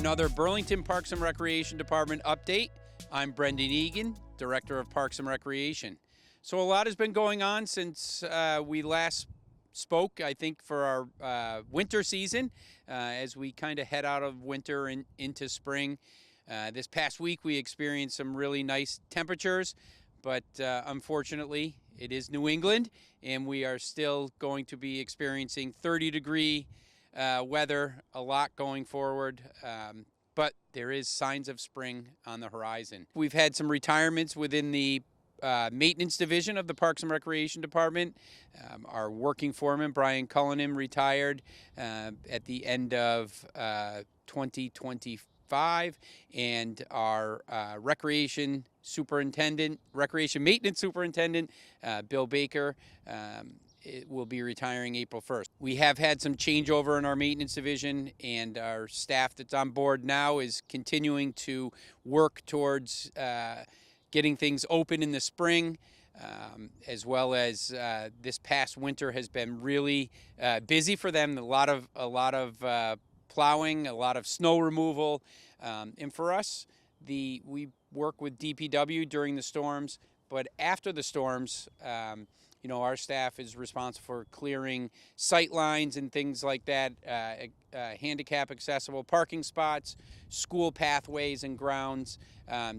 another Burlington Parks and Recreation Department update. I'm Brendan Egan, Director of Parks and Recreation. So a lot has been going on since we last spoke, I think, for our winter season, as we kind of head out of winter and into spring. This past week we experienced some really nice temperatures, but unfortunately it is New England and we are still going to be experiencing 30-degree weather a lot going forward, but there is signs of spring on the horizon. We've had some retirements within the maintenance division of the Parks and Recreation Department. Our working foreman, Brian Cullinan, retired at the end of 2025, and our recreation maintenance superintendent, Bill Baker, it will be retiring April 1st. We have had some changeover in our maintenance division, and our staff that's on board now is continuing to work towards getting things open in the spring, as well as this past winter has been really busy for them. A lot of plowing, a lot of snow removal, and for us, we work with DPW during the storms, but after the storms, our staff is responsible for clearing sight lines and things like that, handicap accessible parking spots, school pathways and grounds.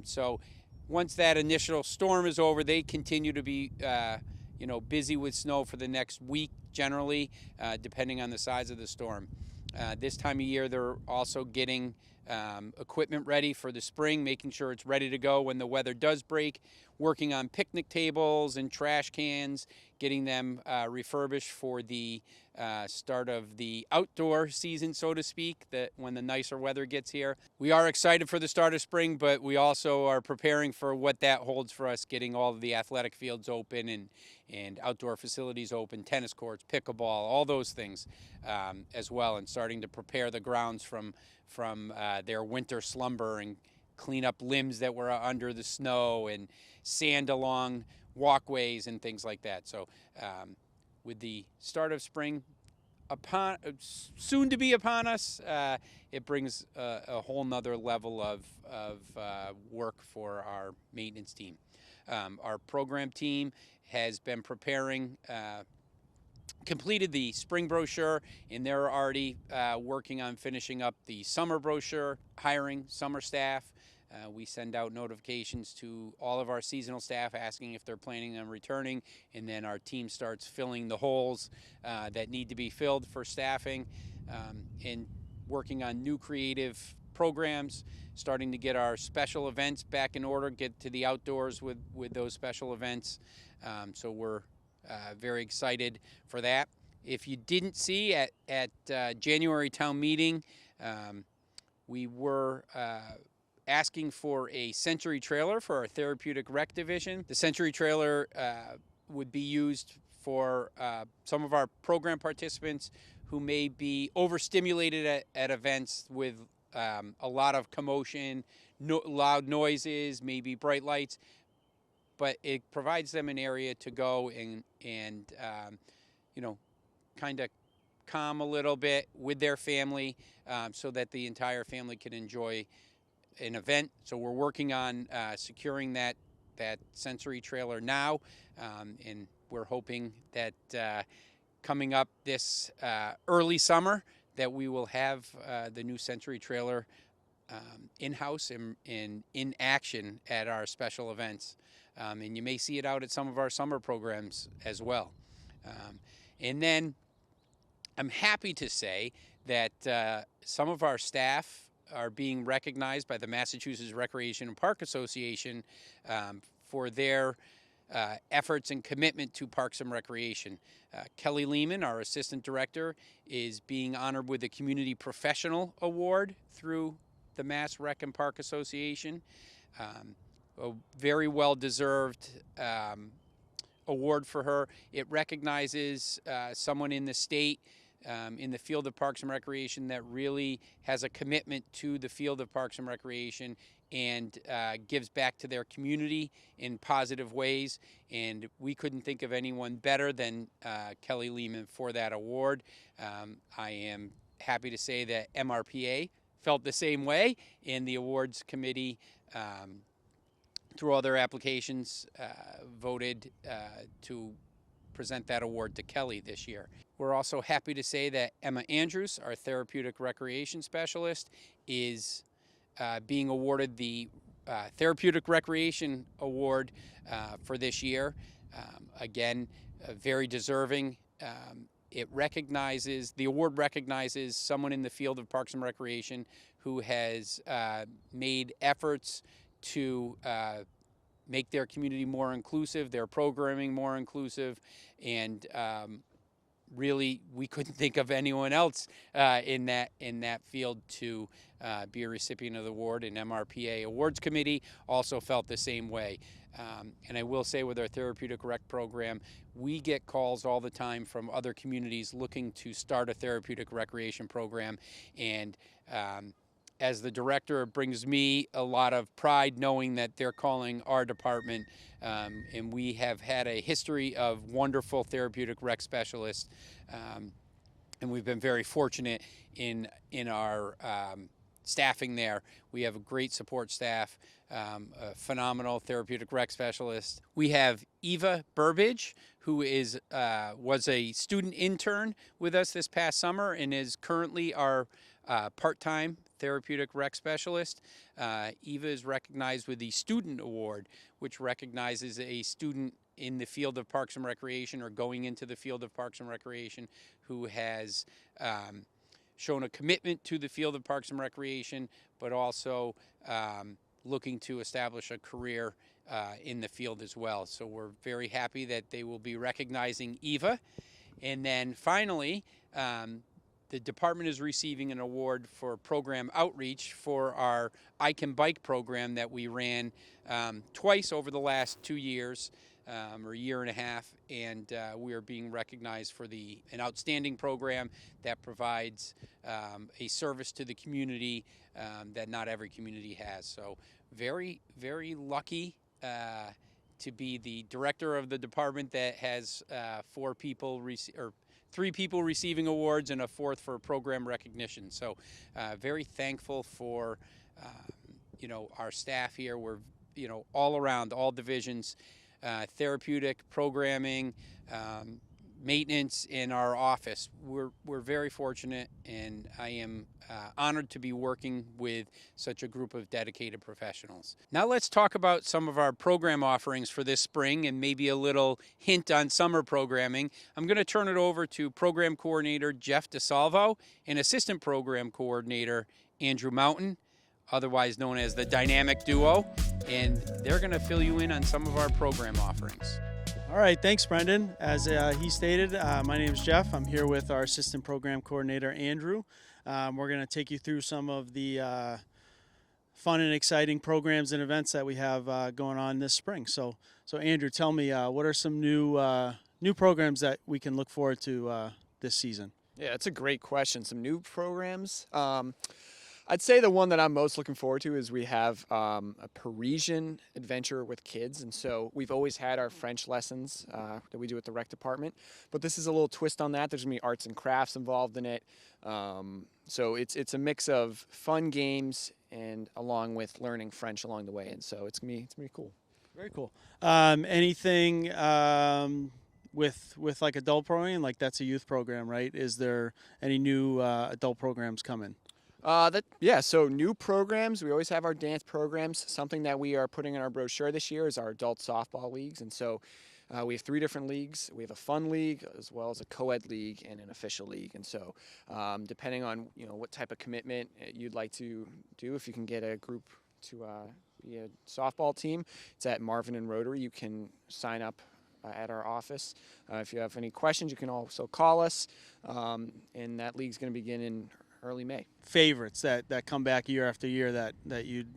So once that initial storm is over, they continue to be busy with snow for the next week generally, depending on the size of the storm. This time of year, they're also getting equipment ready for the spring, making sure it's ready to go when the weather does break, working on picnic tables and trash cans, getting them refurbished for the start of the outdoor season, so to speak, that when the nicer weather gets here. We are excited for the start of spring, but we also are preparing for what that holds for us, getting all of the athletic fields open and outdoor facilities open, tennis courts, pickleball, all those things as well, and starting to prepare the grounds from their winter slumber and clean up limbs that were under the snow and sand along walkways and things like that. So with the start of spring soon to be upon us, it brings a whole nother level of work for our maintenance team. Our program team has been preparing, completed the spring brochure, and they're already working on finishing up the summer brochure, hiring summer staff. We send out notifications to all of our seasonal staff asking if they're planning on returning, and then our team starts filling the holes that need to be filled for staffing, and working on new creative programs, starting to get our special events back in order, get to the outdoors with those special events. So we're very excited for that. If you didn't see at January town meeting, we were asking for a Century trailer for our therapeutic rec division. The Century trailer would be used for some of our program participants who may be overstimulated at events with a lot of commotion, loud noises, maybe bright lights, but it provides them an area to go and kind of calm a little bit with their family, so that the entire family can enjoy an event. So we're working on securing that sensory trailer now, and we're hoping that coming up this early summer that we will have the new sensory trailer in-house and in action at our special events. And you may see it out at some of our summer programs as well. And then I'm happy to say that some of our staff are being recognized by the Massachusetts Recreation and Park Association for their efforts and commitment to parks and recreation. Kelly Lehman, our assistant director, is being honored with the Community Professional Award through the Mass Rec and Park Association. A very well-deserved award for her. It recognizes someone in the state, in the field of parks and recreation, that really has a commitment to the field of parks and recreation and gives back to their community in positive ways. And we couldn't think of anyone better than Kelly Lehman for that award. I am happy to say that MRPA felt the same way, and the awards committee, through all their applications, voted to present that award to Kelly this year. We're also happy to say that Emma Andrews, our therapeutic recreation specialist, is being awarded the Therapeutic Recreation Award for this year. Again, very deserving. The award recognizes someone in the field of Parks and Recreation who has made efforts to make their community more inclusive, their programming more inclusive, and really we couldn't think of anyone else in that field to be a recipient of the award. And MRPA Awards Committee also felt the same way. And I will say, with our therapeutic rec program, we get calls all the time from other communities looking to start a therapeutic recreation program. And as the director, it brings me a lot of pride knowing that they're calling our department. And we have had a history of wonderful therapeutic rec specialists. And we've been very fortunate in our staffing there. We have a great support staff, a phenomenal therapeutic rec specialist. We have Eva Burbidge, who was a student intern with us this past summer and is currently our part-time therapeutic rec specialist. Eva is recognized with the Student Award, which recognizes a student in the field of Parks and Recreation or going into the field of Parks and Recreation who has shown a commitment to the field of Parks and Recreation, but also looking to establish a career in the field as well. So we're very happy that they will be recognizing Eva. And then finally, the department is receiving an award for program outreach for our I Can Bike program that we ran twice over the last 2 years, or a year and a half, and we are being recognized for an outstanding program that provides a service to the community that not every community has. So very, very lucky to be the director of the department that has 3 people receiving awards and a 4th for program recognition. So very thankful for our staff here. We're all around, all divisions, therapeutic, programming, maintenance in our office. We're very fortunate, and I am honored to be working with such a group of dedicated professionals. Now let's talk about some of our program offerings for this spring and maybe a little hint on summer programming. I'm going to turn it over to Program Coordinator Jeff DiSalvo and Assistant Program Coordinator Andrew Mountain, otherwise known as the Dynamic Duo, and they're going to fill you in on some of our program offerings. All right, thanks, Brendan. As he stated, my name is Jeff. I'm here with our Assistant Program Coordinator, Andrew. We're going to take you through some of the fun and exciting programs and events that we have going on this spring. So Andrew, tell me, what are some new programs that we can look forward to this season? Yeah, that's a great question. Some new programs. I'd say the one that I'm most looking forward to is we have a Parisian adventure with kids. And so we've always had our French lessons that we do at the rec department. But this is a little twist on that. There's going to be arts and crafts involved in it. So it's a mix of fun games and along with learning French along the way. And so it's going to be cool. Very cool. Anything with like adult programming? Like that's a youth program, right? Is there any new adult programs coming? So new programs, we always have our dance programs. Something that we are putting in our brochure this year is our adult softball leagues. And so we have 3 different leagues. We have a fun league as well as a co-ed league and an official league. And so depending on what type of commitment you'd like to do, if you can get a group to be a softball team, it's at Marvin and Rotary. You can sign up at our office. If you have any questions, you can also call us. And that league's going to begin in early May. Favorites that come back year after year that you'd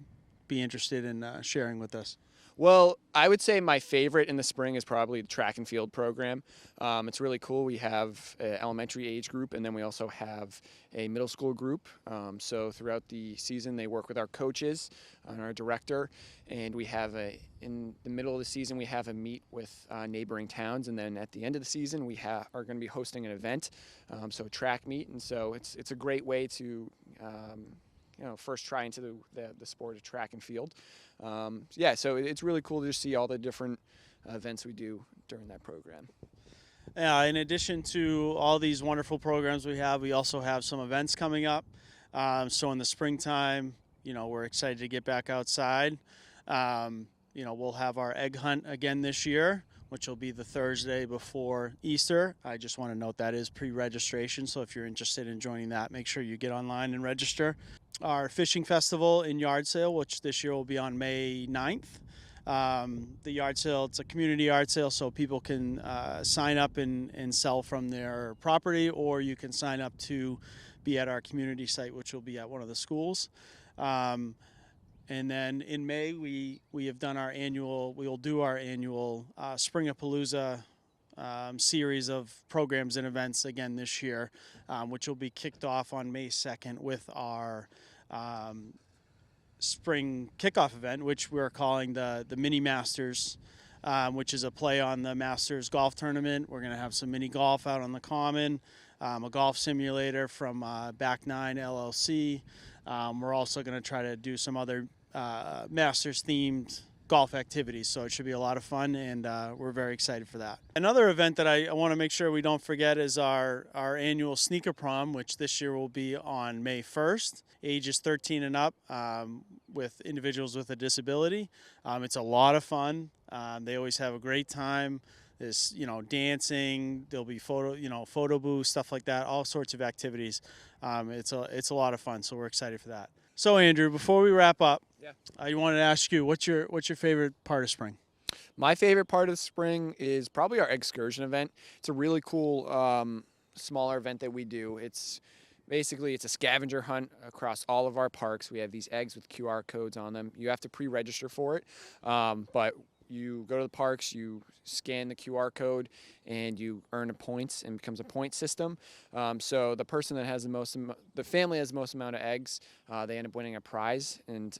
be interested in sharing with us? Well, I would say my favorite in the spring is probably the track and field program. It's really cool. We have an elementary age group, and then we also have a middle school group. So throughout the season, they work with our coaches and our director, and we have in the middle of the season, we have a meet with neighboring towns, and then at the end of the season, we are going to be hosting an event, so a track meet, and so it's a great way to first try into the sport of track and field. Yeah, so it's really cool to just see all the different events we do during that program. In addition to all these wonderful programs we also have some events coming up. So in the springtime, we're excited to get back outside. We'll have our egg hunt again this year, which will be the Thursday before Easter. I just want to note that is pre-registration, so if you're interested in joining that, make sure you get online and register. Our fishing festival and yard sale, which this year will be on May 9th. The yard sale, it's a community yard sale, so people can sign up and sell from their property, or you can sign up to be at our community site, which will be at one of the schools. And then in May, we will do our annual Springapalooza series of programs and events again this year, which will be kicked off on May 2nd with our spring kickoff event, which we're calling the Mini Masters, which is a play on the Masters golf tournament. We're going to have some mini golf out on the common, a golf simulator from Back 9 LLC. We're also going to try to do some other Masters themed golf activities, so it should be a lot of fun, and we're very excited for that. Another event that I want to make sure we don't forget is our annual sneaker prom, which this year will be on May 1st, ages 13 and up, with individuals with a disability. It's a lot of fun. They always have a great time. There's dancing, there'll be photo booths, stuff like that, all sorts of activities. It's a lot of fun, so we're excited for that. So Andrew, before we wrap up, I wanted to ask you, what's your favorite part of spring? My favorite part of spring is probably our excursion event. It's a really cool smaller event that we do. It's basically a scavenger hunt across all of our parks. We have these eggs with QR codes on them. You have to pre-register for it, but you go to the parks, you scan the QR code, and you earn points, and it becomes a point system. So the person that has the family has the most amount of eggs, they end up winning a prize, and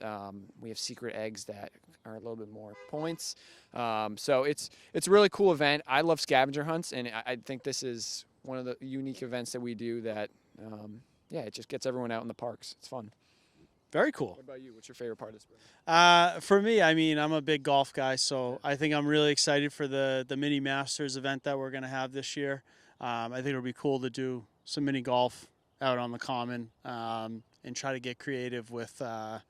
we have secret eggs that are a little bit more points. So it's a really cool event. I love scavenger hunts, and I think this is one of the unique events that we do that, it just gets everyone out in the parks. It's fun. Very cool. What about you? What's your favorite part of spring? For me, I'm a big golf guy, so I think I'm really excited for the Mini Masters event that we're going to have this year. I think it'll be cool to do some mini golf out on the common, and try to get creative with, the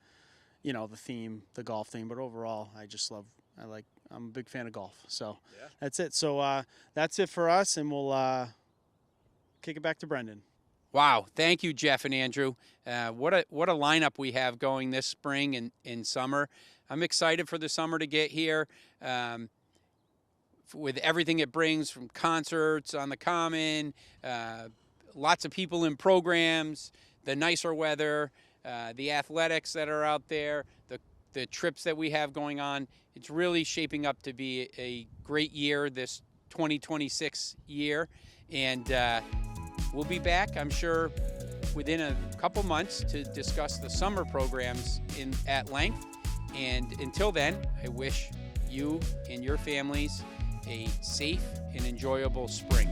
theme, the golf theme. But overall, I'm a big fan of golf. So That's it. So that's it for us, and we'll kick it back to Brendan. Wow. Thank you, Jeff and Andrew. What a lineup we have going this spring and summer. I'm excited for the summer to get here, with everything it brings, from concerts on the common, lots of people in programs, the nicer weather, the athletics that are out there, the trips that we have going on. It's really shaping up to be a great year, this 2026 year. And we'll be back, I'm sure, within a couple months to discuss the summer programs at length. And until then, I wish you and your families a safe and enjoyable spring.